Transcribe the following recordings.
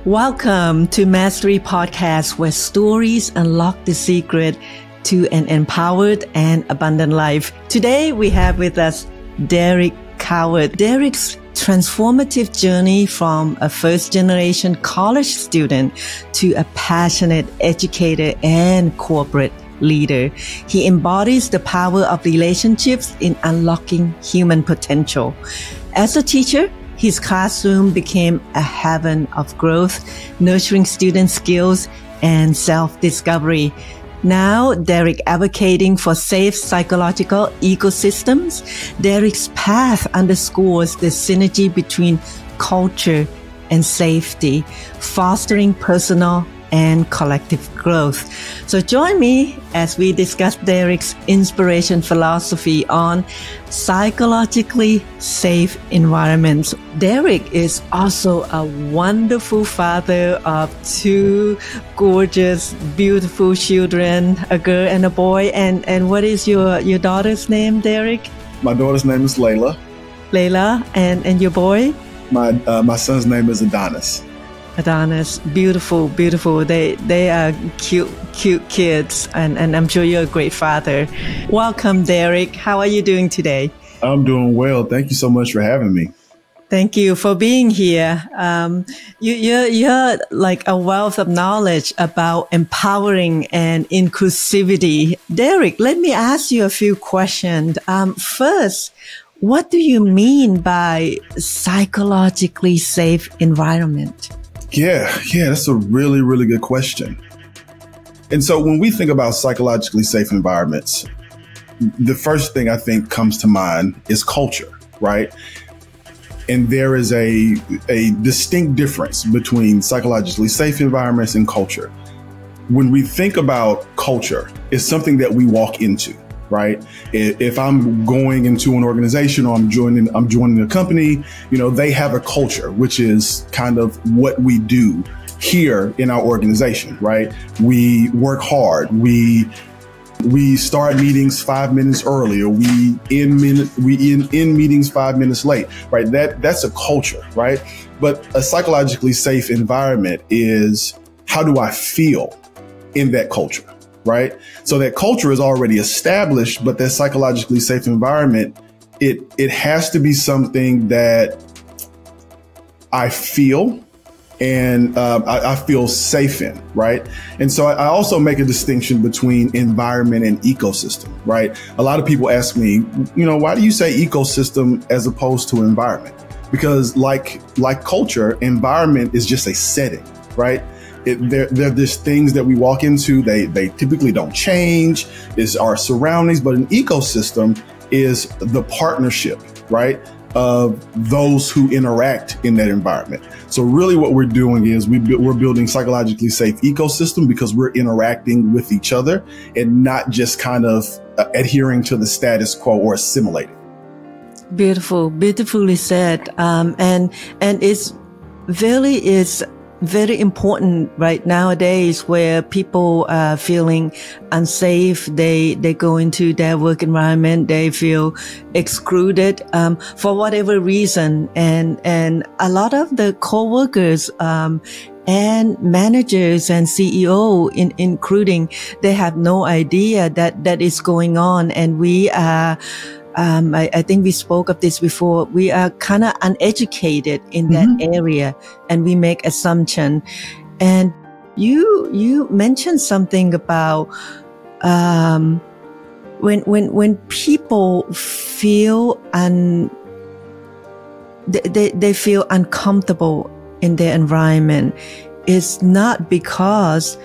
Welcome to Mastery Podcast, where stories unlock the secret to an empowered and abundant life. Today, we have with us Derrick Calvert. Derrick's transformative journey from a first-generation college student to a passionate educator and corporate leader. He embodies the power of relationships in unlocking human potential. As a teacher, his classroom became a heaven of growth, nurturing student skills and self-discovery. Now, Derrick advocating for safe psychological ecosystems. Derrick's path underscores the synergy between culture and safety, fostering personal and collective growth. So join me as we discuss Derrick's inspiration philosophy on psychologically safe environments. Derrick is also a wonderful father of two gorgeous, beautiful children, a girl and a boy. And what is your daughter's name, Derrick? My daughter's name is Layla. Layla, and your boy? My son's name is Adonis. Adonis, beautiful, beautiful. They are cute kids, and I'm sure you're a great father. Welcome, Derrick. How are you doing today? I'm doing well. Thank you so much for having me. Thank you for being here. You're like a wealth of knowledge about empowering and inclusivity. Derrick, let me ask you a few questions. First, what do you mean by psychologically safe environment? Yeah, that's a really, really good question. And so when we think about psychologically safe environments, the first thing I think comes to mind is culture, right? And there is a distinct difference between psychologically safe environments and culture. When we think about culture, it's something that we walk into, right? If I'm going into an organization or I'm joining a company, they have a culture, which is kind of what we do here in our organization, right? We work hard. We start meetings 5 minutes early, or we end meetings 5 minutes late, right? That's a culture, right? But a psychologically safe environment is, how do I feel in that culture? Right? So that culture is already established, but that psychologically safe environment, it has to be something that I feel and I feel safe in, right? And so I also make a distinction between environment and ecosystem, right? A lot of people ask me, why do you say ecosystem as opposed to environment? Because like culture, environment is just a setting, right? They're just things that we walk into. They typically don't change. It's our surroundings, but an ecosystem is the partnership, right, of those who interact in that environment. So really what we're doing is we're building psychologically safe ecosystem because we're interacting with each other and not just kind of adhering to the status quo or assimilating. Beautifully said. And it's very important right nowadays, where people are feeling unsafe. They go into their work environment. They feel excluded, for whatever reason. And a lot of the coworkers, and managers and CEO including, they have no idea that is going on. And we are, I think we spoke of this before. We are kind of uneducated in that area, and we make assumption. And you mentioned something about when people feel they feel uncomfortable in their environment, it's not because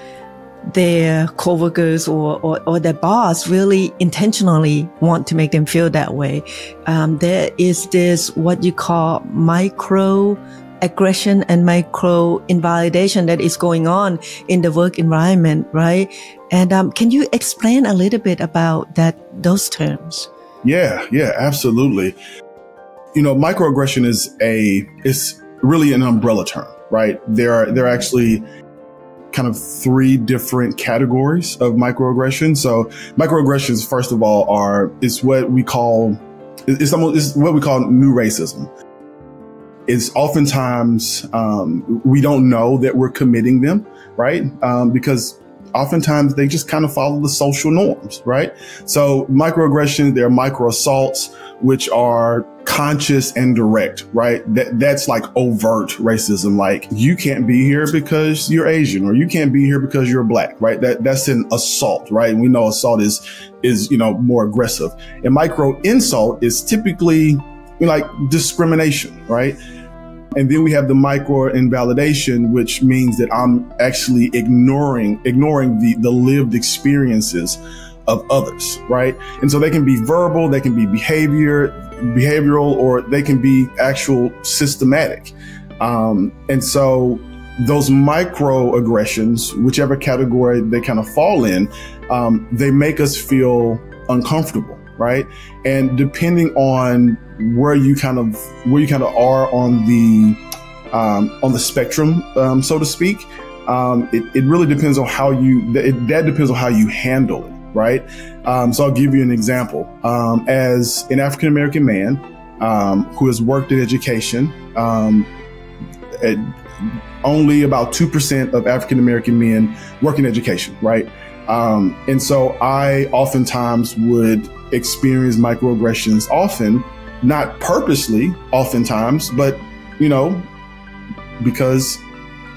their coworkers or their boss really intentionally want to make them feel that way. There is this, what you call microaggression and micro-invalidation that is going on in the work environment, right? And can you explain a little bit about those terms? Yeah, absolutely. Microaggression is really an umbrella term, right? There are actually kind of three different categories of microaggression. So microaggressions, first of all, is what we call new racism. is oftentimes we don't know that we're committing them, right? Because oftentimes they just kind of follow the social norms, right? So microaggressions, they're micro assaults, which are conscious and direct, right? That's like overt racism. Like, you can't be here because you're Asian, or you can't be here because you're Black, right? That's an assault, right? And we know assault is, more aggressive. And micro insult is typically like discrimination, right? And then we have the micro invalidation, which means that I'm actually ignoring the lived experiences of others, right? And so they can be verbal, they can be behavioral, or they can be actual systematic. And so those microaggressions, whichever category they kind of fall in, they make us feel uncomfortable, right? And depending on where you kind of are on the spectrum, so to speak, it really depends on how that depends on how you handle it, right? So I'll give you an example. As an African American man who has worked in education, only about 2% of African American men work in education, right? And so I oftentimes would experience microaggressions, often not purposely, oftentimes, but because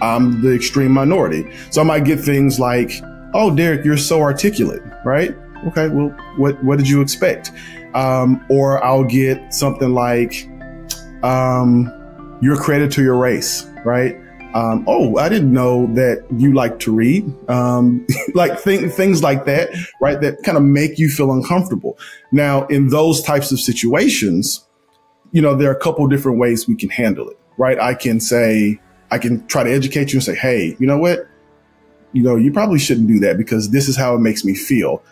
I'm the extreme minority. So I might get things like, "Oh, Derrick, you're so articulate," right? Okay, well, what did you expect? Or I'll get something like, "You're a credit to your race," right? "Oh, I didn't know that you like to read." Like things like that, right? That kind of make you feel uncomfortable. Now, in those types of situations, there are a couple of different ways we can handle it, right? I can try to educate you and say, "Hey, you know what? You probably shouldn't do that because this is how it makes me feel."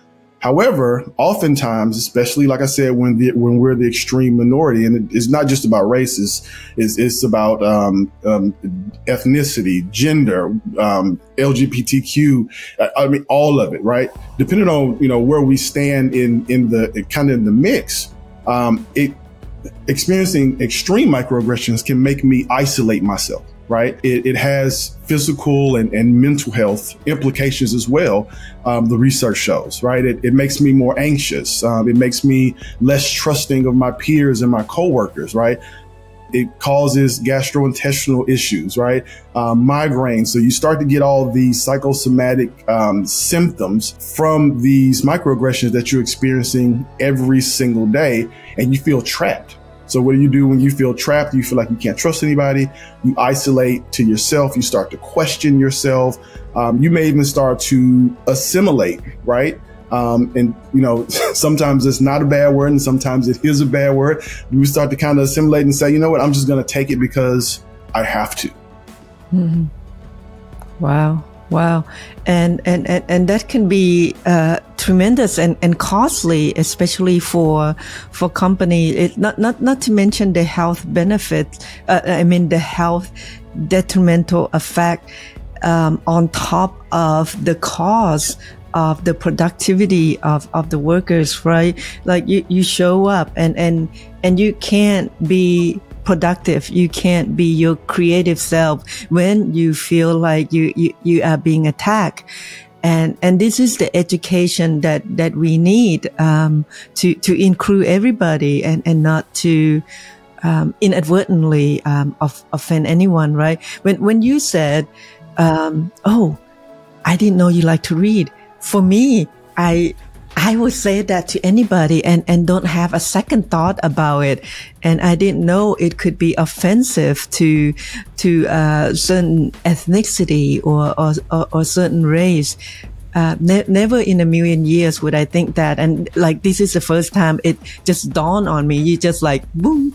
However, oftentimes, especially like I said, when we're the extreme minority, and it's not just about race, it's about ethnicity, gender, LGBTQ. I mean, all of it, right? Depending on where we stand in the mix, experiencing extreme microaggressions can make me isolate myself. Right. It has physical and mental health implications as well. The research shows, right. It makes me more anxious. It makes me less trusting of my peers and my coworkers, right. It causes gastrointestinal issues, right. Migraines. So you start to get all these psychosomatic symptoms from these microaggressions that you're experiencing every single day, and you feel trapped. So what do you do when you feel trapped? You feel like you can't trust anybody. You isolate to yourself. You start to question yourself. You may even start to assimilate, right? And sometimes it's not a bad word, and sometimes it is a bad word. You start to kind of assimilate and say, "You know what? I'm just going to take it because I have to." Mm-hmm. Wow. And that can be tremendous and costly, especially for company. Not to mention the health benefits. The health detrimental effect on top of the cost of the productivity of the workers, right? Like you show up and you can't be productive. You can't be your creative self when you feel like you are being attacked. And this is the education that we need, to include everybody and not to, inadvertently, offend anyone, right? When you said, "Oh, I didn't know you like to read." For me, I would say that to anybody and don't have a second thought about it. And I didn't know it could be offensive to certain ethnicity or certain race. Never in a million years would I think that. And like, this is the first time it just dawned on me. You just like, boom,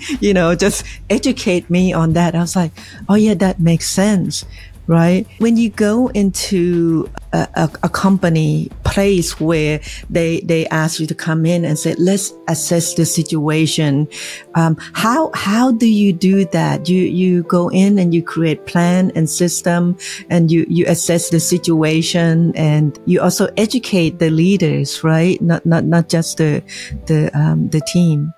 just educate me on that. I was like, oh yeah, that makes sense. Right? When you go into a company place where they ask you to come in and say, "Let's assess the situation," how do you do that? You go in and you create plan and system, and you assess the situation, and you also educate the leaders, right? Not just the team.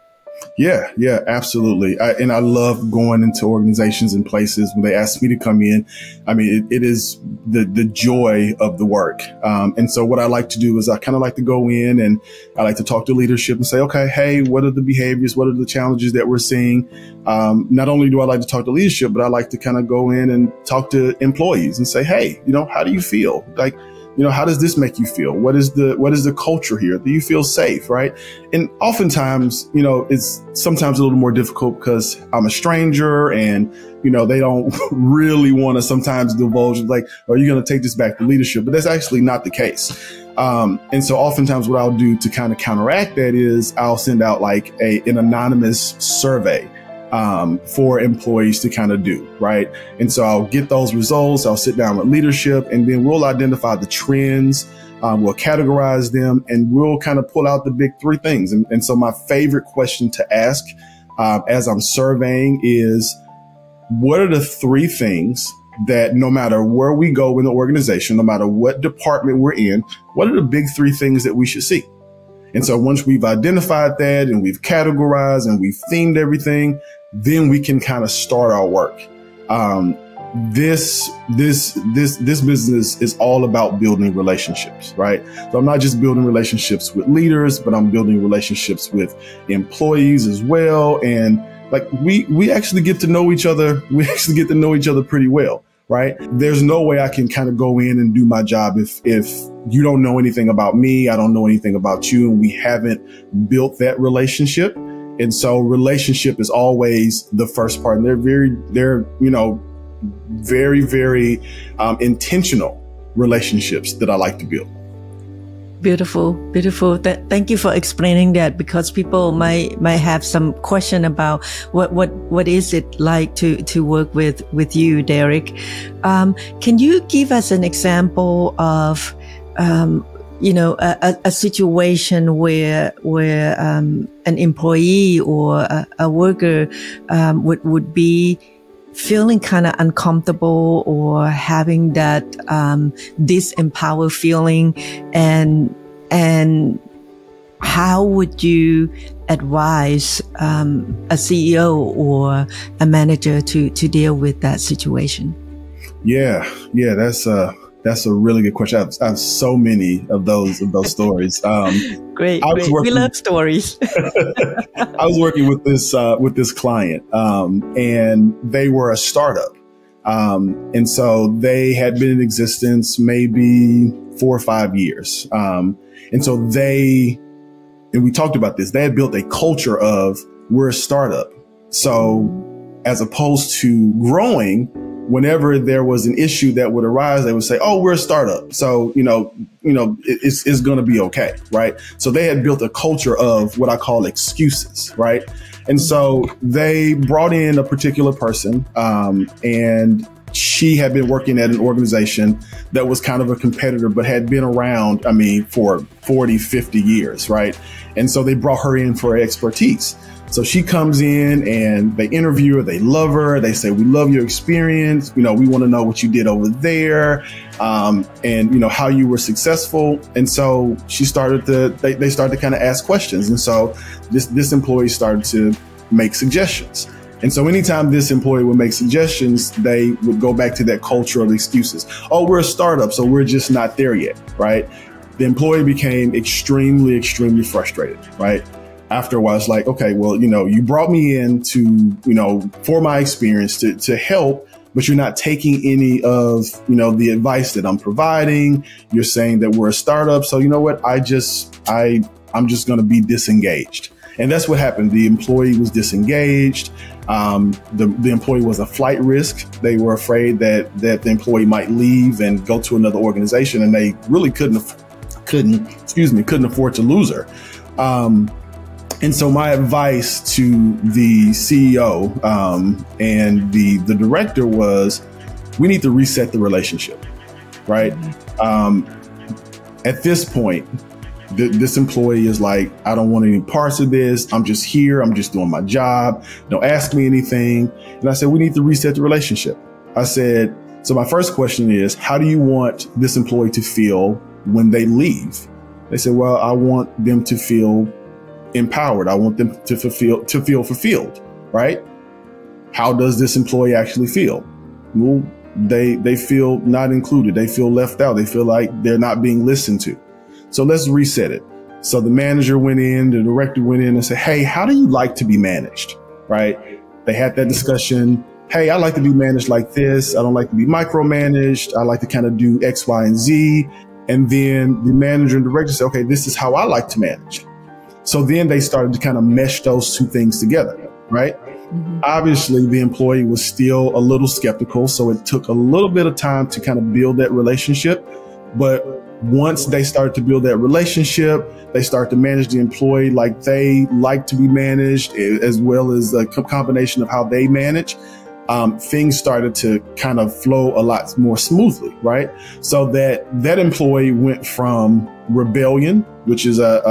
Yeah, absolutely. And I love going into organizations and places when they ask me to come in. I mean, it is the joy of the work. And so what I like to do is I kind of like to go in and I like to talk to leadership and say, okay, hey, what are the behaviors? What are the challenges that we're seeing? Not only do I like to talk to leadership, but I like to kind of go in and talk to employees and say, hey, how do you feel? Like, how does this make you feel? What is the culture here? Do you feel safe? Right. And oftentimes, it's sometimes a little more difficult because I'm a stranger and, they don't really want to sometimes divulge like, are you going to take this back to leadership? But that's actually not the case. And so oftentimes what I'll do to kind of counteract that is I'll send out like an anonymous survey for employees to kind of do, right? And so I'll get those results. I'll sit down with leadership and then we'll identify the trends. We'll categorize them and we'll kind of pull out the big three things. And so my favorite question to ask as I'm surveying is, what are the three things that no matter where we go in the organization, no matter what department we're in, what are the big three things that we should see? And so once we've identified that and we've categorized and we've themed everything, then we can kind of start our work. This business is all about building relationships, right? So I'm not just building relationships with leaders, but I'm building relationships with employees as well. And like we actually get to know each other. We actually get to know each other pretty well, right? There's no way I can kind of go in and do my job if you don't know anything about me, I don't know anything about you, and we haven't built that relationship. And so relationship is always the first part. And they're very intentional relationships that I like to build. Beautiful, beautiful. Thank you for explaining that, because people might have some question about what is it like to work with you, Derrick. Can you give us an example of a situation where an employee or a worker would be feeling kind of uncomfortable or having that disempowered feeling, and how would you advise a CEO or a manager to deal with that situation? Yeah, that's a really good question. I have so many of those stories. Great. We love stories. I was working with this client, and they were a startup. And so they had been in existence maybe 4 or 5 years. And so and we talked about this, they had built a culture of we're a startup. So as opposed to growing, whenever there was an issue that would arise, they would say, oh, we're a startup. So, it's going to be okay. Right. So they had built a culture of what I call excuses. Right. And so they brought in a particular person, and she had been working at an organization that was kind of a competitor, but had been around, for 40, 50 years. Right. And so they brought her in for her expertise. So she comes in and they interview her. They love her. They say, we love your experience. We want to know what you did over there. And how you were successful. And so they started to kind of ask questions. And so this employee started to make suggestions. And so anytime this employee would make suggestions, they would go back to that culture of excuses. Oh, we're a startup, so we're just not there yet. Right. The employee became extremely, extremely frustrated. Right. After a while, it's like, okay, well, you brought me in for my experience to help, but you're not taking any of, the advice that I'm providing. You're saying that we're a startup. So you know what? I'm just going to be disengaged. And that's what happened. The employee was disengaged. The employee was a flight risk. They were afraid that the employee might leave and go to another organization, and they really couldn't afford to lose her. And so my advice to the CEO and the director was, we need to reset the relationship, right? At this point, this employee is like, I don't want any parts of this. I'm just here. I'm just doing my job. Don't ask me anything. And I said, we need to reset the relationship. I said, so my first question is, how do you want this employee to feel when they leave? They said, well, I want them to feel empowered. I want them to feel fulfilled, right? How does this employee actually feel? Well, they feel not included. They feel left out. They feel like they're not being listened to. So let's reset it. So the manager went in, the director went in and said, hey, how do you like to be managed? Right? They had that discussion. Hey, I like to be managed like this. I don't like to be micromanaged. I like to kind of do X, Y, and Z. And then the manager and director said, okay, this is how I like to manage. So then they started to kind of mesh those two things together, right? Mm-hmm. Obviously, the employee was still a little skeptical. So it took a little bit of time to kind of build that relationship. But once they started to build that relationship, they start to manage the employee like they like to be managed, as well as a combination of how they manage. Things started to kind of flow a lot more smoothly, right? So that employee went from rebellion, which is a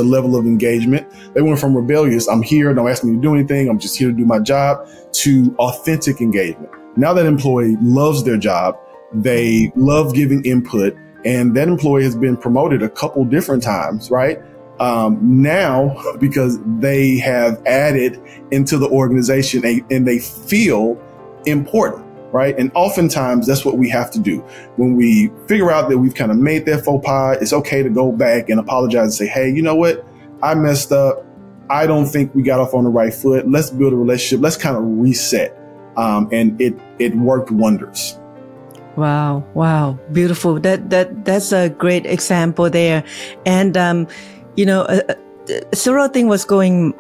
level of engagement. They went from rebellious, I'm here, don't ask me to do anything, I'm just here to do my job, to authentic engagement. Now that employee loves their job, they love giving input, and that employee has been promoted a couple different times, right? Now, because they have added into the organization and they feel important, right? And oftentimes that's what we have to do. When we figure out that we've kind of made that faux pas, it's okay to go back and apologize and say, hey, you know what? I messed up. I don't think we got off on the right foot. Let's build a relationship. Let's kind of reset. And it worked wonders. Wow. Wow. Beautiful. That's a great example there. And, several things was going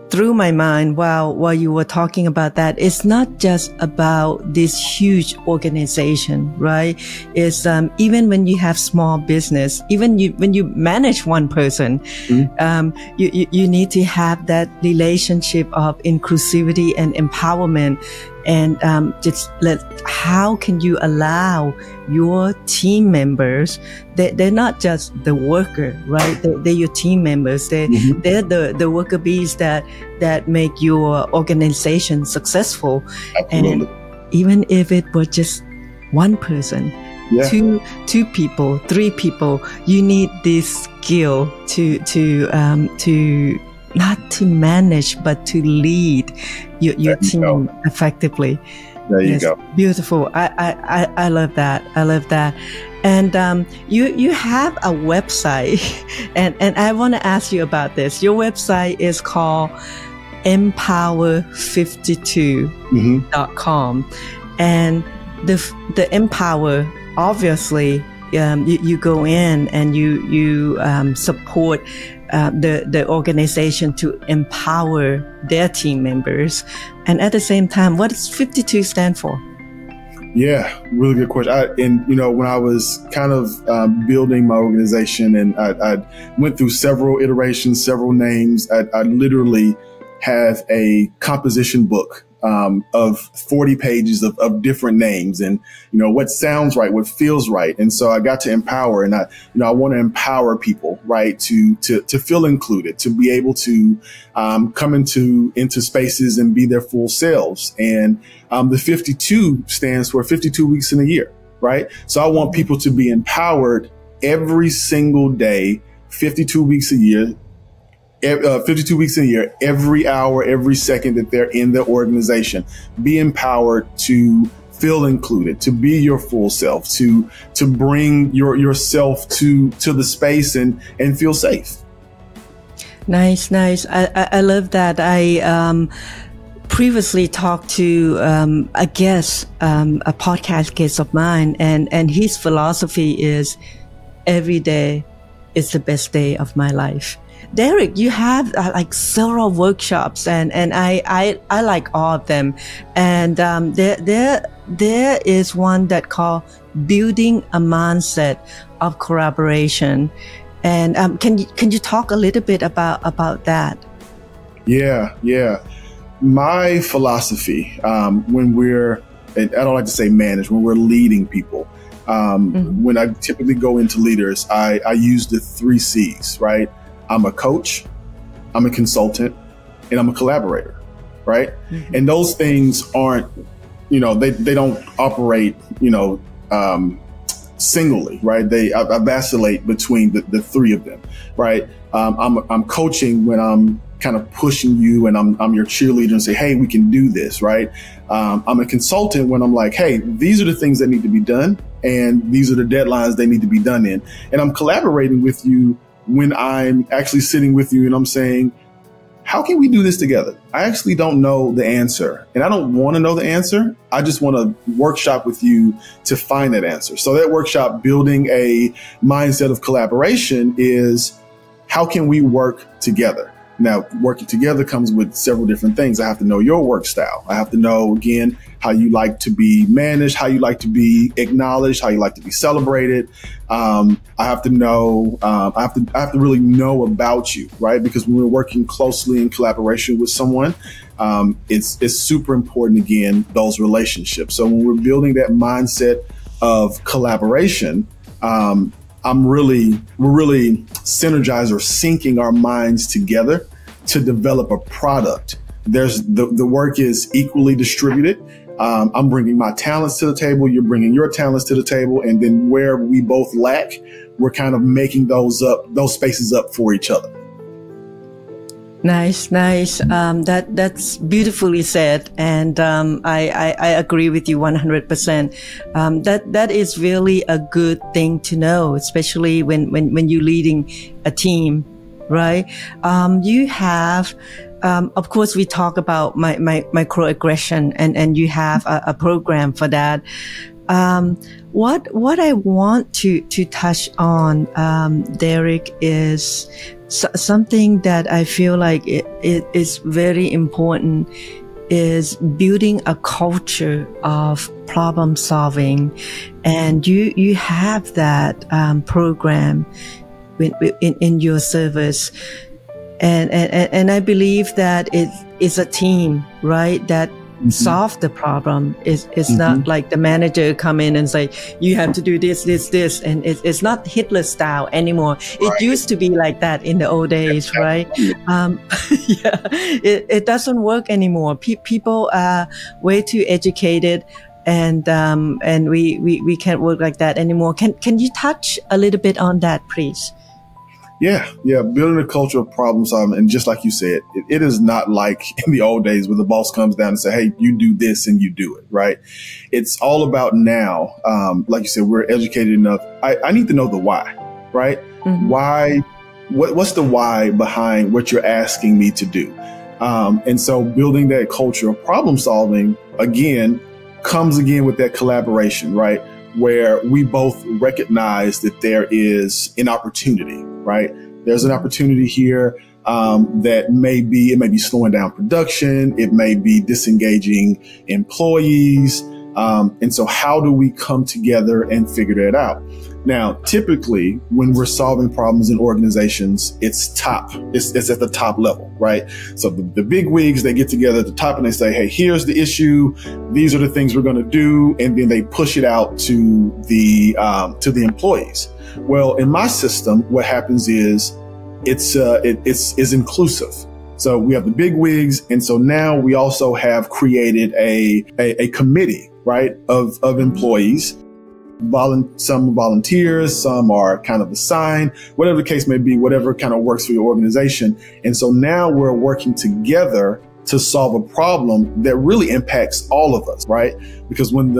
through my mind while you were talking about that. It's not just about this huge organization, right? It's, even when you have small business, even when you manage one person, mm-hmm. You need to have that relationship of inclusivity and empowerment. And how can you allow your team members? They're not just the worker, right? They're your team members. They're the worker bees that make your organization successful. Absolutely. And even if it were just one person, yeah. two people, three people, you need this skill to not to manage, but to lead your team effectively. There you go. Beautiful. I love that. I love that. And you have a website, and I want to ask you about this. Your website is called empower52.com, and the empower, obviously, you go in and you support the organization to empower their team members. And at the same time, what does 52 stand for? Yeah, really good question. When I was kind of building my organization, and I went through several iterations, several names, I literally have a composition book of 40 pages of different names, and, what sounds right, what feels right. And so I got to empower, and I want to empower people, right, to feel included, to be able to come into spaces and be their full selves. And the 52 stands for 52 weeks in a year, right? So I want people to be empowered every single day, 52 weeks a year. 52 weeks a year, every hour, every second that they're in the organization. Be empowered to feel included, to be your full self, to bring yourself to the space and feel safe. Nice. I love that. I previously talked to a guest, a podcast guest of mine, and his philosophy is every day is the best day of my life. Derrick, you have like several workshops, and I like all of them. And there is one that called Building a Mindset of Collaboration. And can you talk a little bit about that? Yeah. My philosophy, when we're, and I don't like to say manage, when we're leading people, when I typically go into leaders, I use the 3 C's, right? I'm a coach, I'm a consultant, and I'm a collaborator, right? Mm-hmm. And those things aren't, they don't operate, singly, right? I vacillate between the three of them, right? I'm coaching when I'm kind of pushing you and I'm your cheerleader and say, hey, we can do this, right? I'm a consultant when I'm like, hey, these are the things that need to be done and these are the deadlines they need to be done in. And I'm collaborating with you when I'm actually sitting with you and I'm saying, how can we do this together? I actually don't know the answer and I don't want to know the answer. I just want to workshop with you to find that answer. So that workshop, building a mindset of collaboration, is how can we work together? Now, working together comes with several different things. I have to know your work style. I have to know, again, how you like to be managed, how you like to be acknowledged, how you like to be celebrated. I have to know, I have to really know about you, right? Because when we're working closely in collaboration with someone, it's super important, again, those relationships. So when we're building that mindset of collaboration, we're really synergized or syncing our minds together to develop a product. The work is equally distributed. I'm bringing my talents to the table. You're bringing your talents to the table. And then where we both lack, we're kind of making those spaces up for each other. Nice. That's beautifully said. And, I agree with you 100%. That is really a good thing to know, especially when you're leading a team, right? You have, of course, we talk about microaggression and you have a program for that. What I want to touch on, Derrick, is something that I feel like it is very important, is building a culture of problem solving. And you have that, program in your service. And I believe that it is a team, right? That solve the problem. It's not like the manager come in and say, you have to do this. And it's not Hitler style anymore. It used to be like that in the old days, right? It doesn't work anymore. People are way too educated, and we can't work like that anymore. Can you touch a little bit on that, please? Yeah. Building a culture of problem solving. And just like you said, it is not like in the old days where the boss comes down and say, hey, you do this and you do it, right? It's all about now. Like you said, we're educated enough. I need to know the why, right? Why, what's the why behind what you're asking me to do? And so building that culture of problem solving, again, comes with that collaboration, right? Where we both recognize that there is an opportunity, right? There's an opportunity here that it may be slowing down production. It may be disengaging employees. And so how do we come together and figure that out? Now, typically, when we're solving problems in organizations, it's at the top level, right? So the big wigs, they get together at the top and they say, hey, here's the issue. These are the things we're going to do. And then they push it out to the employees. Well, in my system, what happens is it's inclusive. So we have the big wigs. And so now we also have created a committee, right, of employees. Some volunteers, some are kind of assigned, whatever the case may be, whatever kind of works for your organization. And so now we're working together to solve a problem that really impacts all of us, right? Because when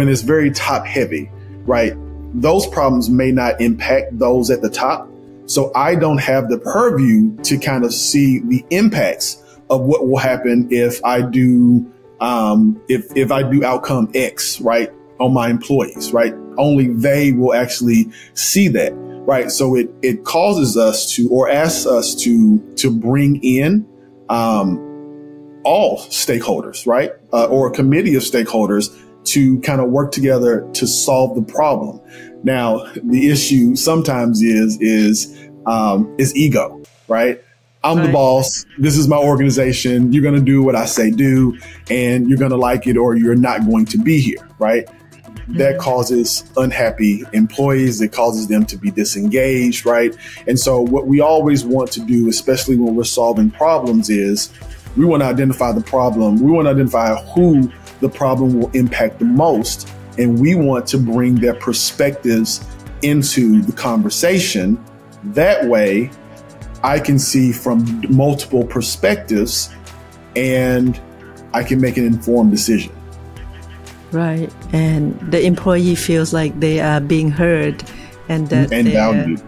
it's very top heavy, right, those problems may not impact those at the top. So I don't have the purview to kind of see the impacts of what will happen if I do outcome X, right, on my employees, right? Only they will actually see that, right? So it causes us to, or asks us to bring in all stakeholders, right? Or a committee of stakeholders to kind of work together to solve the problem. Now, the issue sometimes is ego, right? I'm the boss. This is my organization. You're going to do what I say do, and you're going to like it or you're not going to be here, right? That causes unhappy employees. It causes them to be disengaged, right? And so what we always want to do, especially when we're solving problems, is we want to identify the problem. We want to identify who the problem will impact the most. and we want to bring their perspectives into the conversation. That way, I can see from multiple perspectives and I can make an informed decision. Right. And the employee feels like they are being heard and that and valued.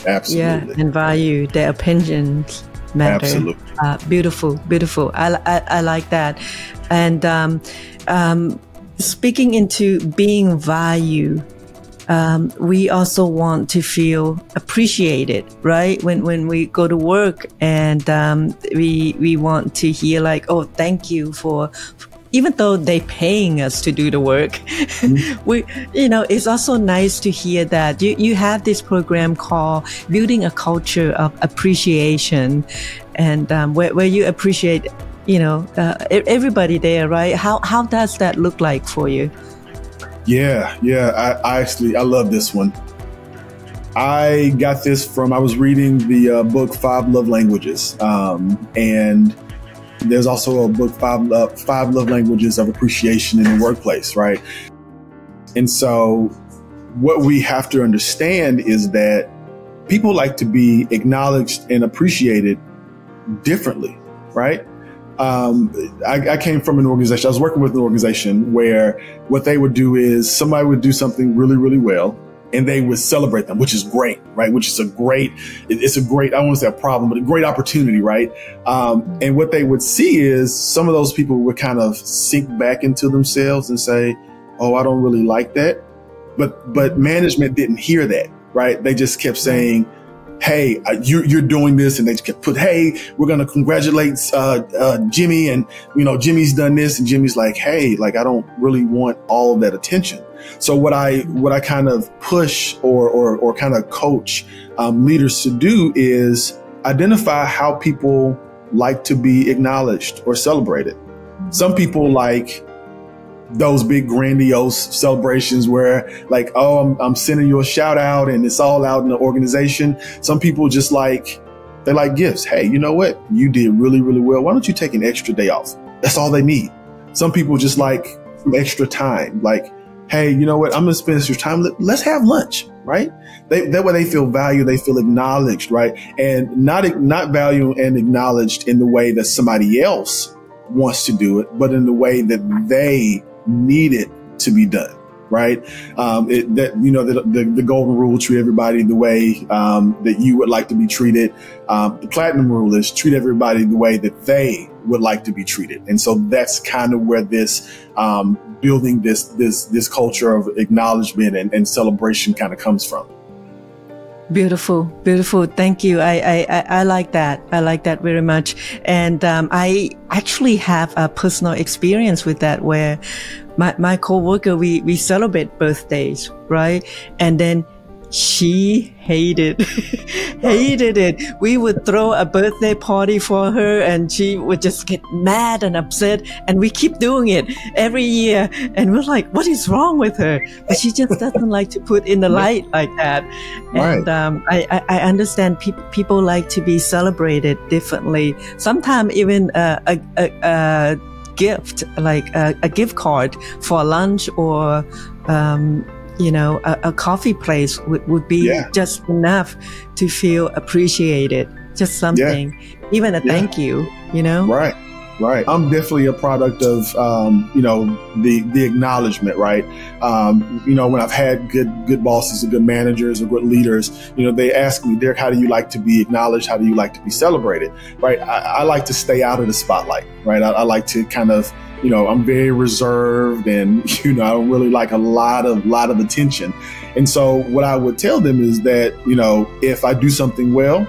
Absolutely. Yeah, and valued. Their opinions matter. Absolutely. Beautiful. I like that. And speaking into being valued, we also want to feel appreciated, right? When we go to work and we want to hear like, oh, thank you for, even though they're paying us to do the work, it's also nice to hear that you have this program called Building a Culture of Appreciation, and where you appreciate, everybody there, right? How does that look like for you? Yeah. I love this one. I got this I was reading the book 5 Love Languages, and there's also a book, 5 Love Languages of Appreciation in the Workplace, right? And so what we have to understand is that people like to be acknowledged and appreciated differently, right? I came from an organization, I was working with an organization where what they would do is somebody would do something really, really well, and they would celebrate them, which is great, right? Which is I don't want to say a problem, but a great opportunity, right? And what they would see is some of those people would kind of sink back into themselves and say, oh, I don't really like that. But management didn't hear that, right? They just kept saying, hey, you're doing this. And they kept hey, we're going to congratulate Jimmy. And, Jimmy's done this. And Jimmy's like, hey, like, I don't really want all of that attention. So what I kind of push or kind of coach leaders to do is identify how people like to be acknowledged or celebrated. Some people like those big grandiose celebrations where like, oh, I'm sending you a shout out and it's all out in the organization. Some people just they like gifts. Hey, you know what? You did really, really well. Why don't you take an extra day off? That's all they need. Some people just like extra time. Like, hey, you know what? I'm going to spend extra time. Let's have lunch, right? That way they feel valued. They feel acknowledged, right? And not valued and acknowledged in the way that somebody else wants to do it, but in the way that they need it to be done, right? The golden rule, treat everybody the way that you would like to be treated. The platinum rule is treat everybody the way that they would like to be treated. And so that's kind of where this building this culture of acknowledgement and celebration kind of comes from. Beautiful. Thank you. I like that. I like that very much. And I actually have a personal experience with that where my coworker, we celebrate birthdays, right? And then she hated it. We would throw a birthday party for her and she would just get mad and upset, and we keep doing it every year. And we're like, what is wrong with her? But she just doesn't like to put in the light like that. And I understand people like to be celebrated differently. Sometimes even a gift, like a gift card for lunch or a coffee place would be just enough to feel appreciated. Just something, even a thank you, Right. I'm definitely a product of, the acknowledgement, right? When I've had good bosses or good managers or good leaders, they ask me, Derrick, how do you like to be acknowledged? How do you like to be celebrated? Right. I like to stay out of the spotlight, right? I like to kind of, I'm very reserved and, I don't really like a lot of attention. And so what I would tell them is that, if I do something well,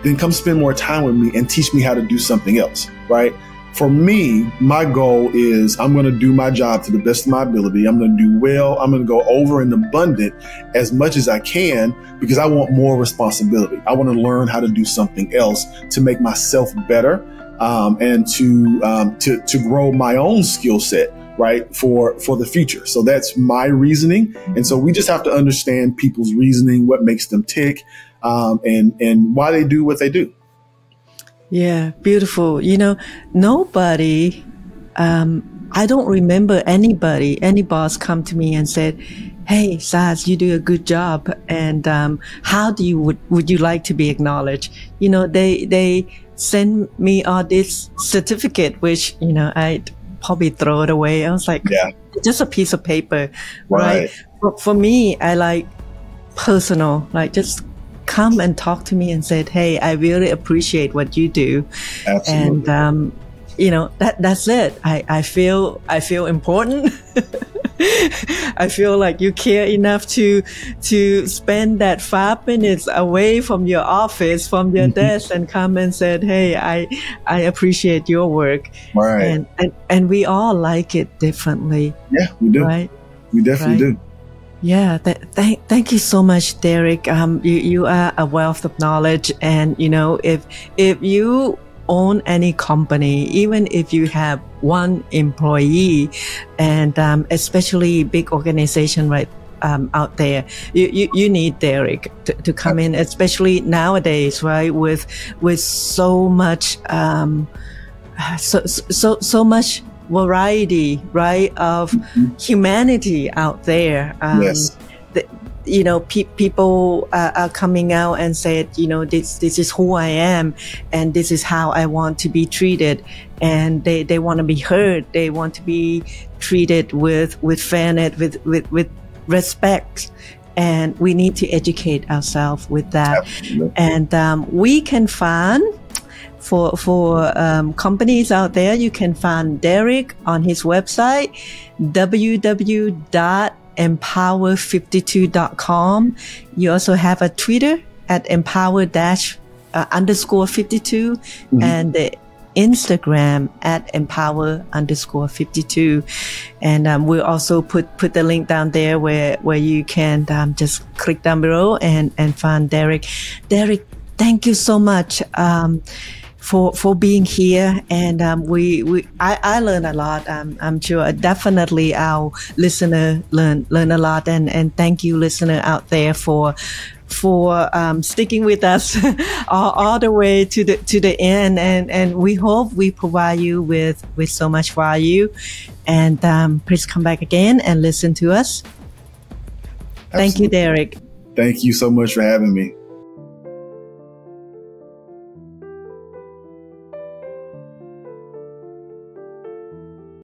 then come spend more time with me and teach me how to do something else, right? For me, my goal is I'm going to do my job to the best of my ability. I'm going to do well. I'm going to go over and abundant as much as I can because I want more responsibility. I want to learn how to do something else to make myself better, and to grow my own skill set, right, for the future. So that's my reasoning. And so we just have to understand people's reasoning, what makes them tick, and why they do what they do. Yeah, beautiful. Nobody, I I don't remember any boss come to me and said, "Hey, Saz, you do a good job. And, how would you like to be acknowledged?" They send me all this certificate, which, I probably throw it away. I was like, just a piece of paper, right? But for me, I like personal, like just come and talk to me and said, "Hey, I really appreciate what you do." Absolutely. And, that's it. I feel important. I feel like you care enough to spend that 5 minutes away from your office, from your desk, and come and said, "Hey, I appreciate your work." Right. And we all like it differently. Yeah, we do. Right. We definitely do. Yeah. Thank you so much, Derrick. You are a wealth of knowledge. And, if you own any company, even if you have one employee, and especially big organization right out there, you need Derrick to come in, especially nowadays, right? With so much so much variety, right, of humanity out there. Yes. People are coming out and said, this is who I am, and this is how I want to be treated. And they want to be heard. They want to be treated with fairness, with respect. And we need to educate ourselves with that. Absolutely. And we can find, for companies out there, you can find Derrick on his website, www.empower52.com. You also have a Twitter at empower_52, and the Instagram at empower_52. And we'll also put the link down there where you can just click down below and find Derrick. Derrick, thank you so much for being here. And I learned a lot. I'm sure definitely our listener learn a lot. And thank you, listener out there, for sticking with us all the way to the end. And we hope we provide you with so much value. And please come back again and listen to us. Absolutely. Thank you, Derrick. Thank you so much for having me.